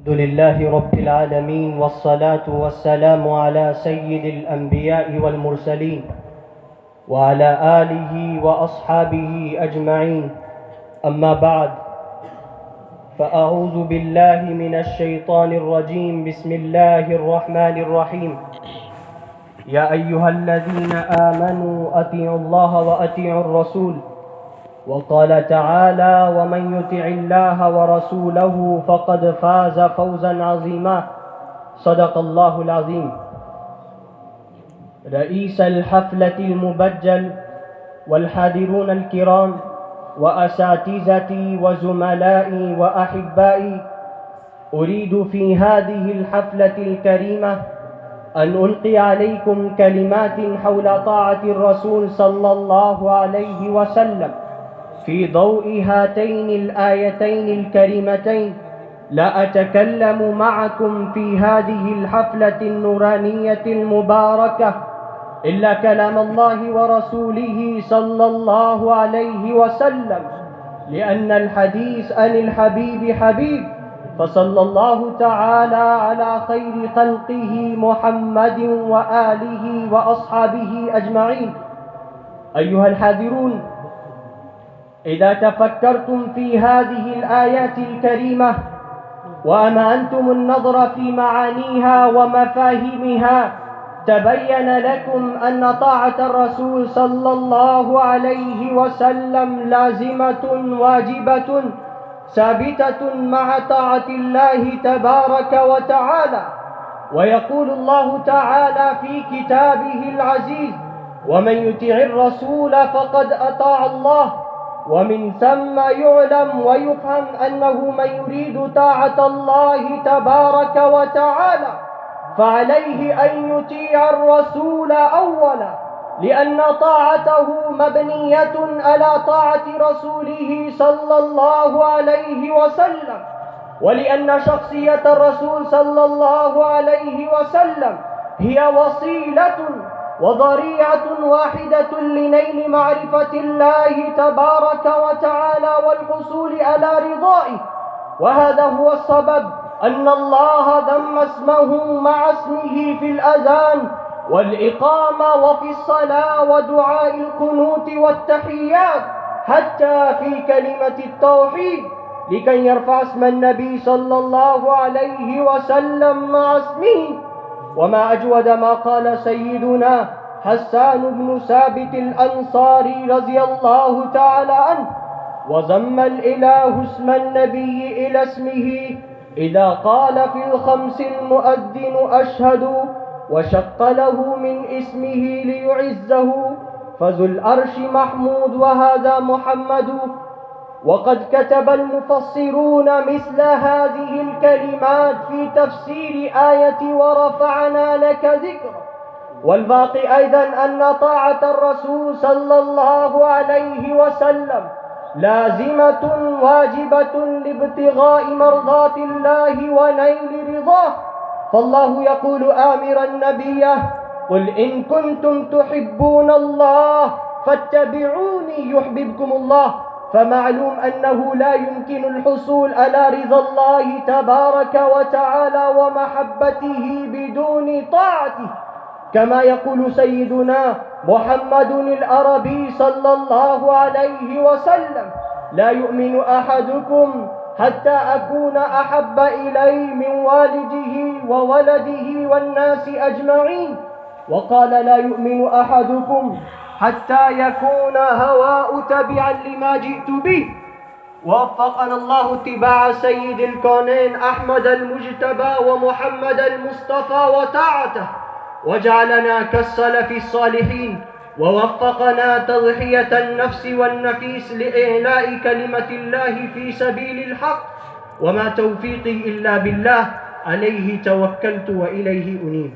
الحمد لله رب العالمين، والصلاة والسلام على سيد الأنبياء والمرسلين وعلى آله وأصحابه أجمعين. أما بعد، فأعوذ بالله من الشيطان الرجيم. بسم الله الرحمن الرحيم. يا أيها الذين آمنوا أطيعوا الله وأطيعوا الرسول. وقال تعالى: ومن يطع الله ورسوله فقد فاز فوزا عظيما. صدق الله العظيم. رئيس الحفلة المبجل والحاضرون الكرام وأساتذتي وزملائي وأحبائي، أريد في هذه الحفلة الكريمة أن ألقي عليكم كلمات حول طاعة الرسول صلى الله عليه وسلم في ضوء هاتين الآيتين الكريمتين. لا أتكلم معكم في هذه الحفلة النورانية المباركة إلا كلام الله ورسوله صلى الله عليه وسلم، لأن الحديث عن الحبيب حبيب، فصلى الله تعالى على خير خلقه محمد وآله وأصحابه أجمعين. أيها الحاضرون، إذا تفكرتم في هذه الآيات الكريمة وأمعنتم النظر في معانيها ومفاهيمها، تبين لكم أن طاعة الرسول صلى الله عليه وسلم لازمة واجبة ثابتة مع طاعة الله تبارك وتعالى. ويقول الله تعالى في كتابه العزيز: ومن يطع الرسول فقد أطاع الله. ومن ثم يعلم ويفهم أنه من يريد طاعة الله تبارك وتعالى فعليه أن يطيع الرسول أولا، لأن طاعته مبنية على طاعة رسوله صلى الله عليه وسلم، ولأن شخصية الرسول صلى الله عليه وسلم هي وسيلة وضريعة واحدة لنيل معرفة الله تبارك وتعالى والحصول على رضائه. وهذا هو السبب أن الله ضم اسمه مع اسمه في الأذان والإقامة وفي الصلاة ودعاء القنوت والتحيات، حتى في كلمة التوحيد، لكي يرفع اسم النبي صلى الله عليه وسلم مع اسمه. وما أجود ما قال سيدنا حسان بن ثابت الأنصاري رضي الله تعالى عنه: وضم الإله اسم النبي إلى اسمه إذا قال في الخمس المؤذن أشهد، وشق له من اسمه ليعزه، فذو العرش محمود وهذا محمد. وقد كتب المفسرون مثل هذه الكلمات في تفسير آية ورفعنا لك ذكرك. والباقي أيضا أن طاعة الرسول صلى الله عليه وسلم لازمة واجبة لابتغاء مرضات الله ونيل رضاه. فالله يقول آمرا نبيه: قل إن كنتم تحبون الله فاتبعوني يحببكم الله. فمعلوم أنه لا يمكن الحصول على رضا الله تبارك وتعالى ومحبته بدون طاعته، كما يقول سيدنا محمد العربي صلى الله عليه وسلم: لا يؤمن أحدكم حتى أكون أحب إليه من والده وولده والناس أجمعين. وقال: لا يؤمن أحدكم حتى يكون هواء تبعا لما جئت به. ووفقنا الله اتباع سيد الكونين أحمد المجتبى ومحمد المصطفى وطاعته، وجعلنا كالسلف الصالحين، ووفقنا تضحية النفس والنفيس لإعلاء كلمة الله في سبيل الحق. وما توفيقي إلا بالله، عليه توكلت وإليه أنيب.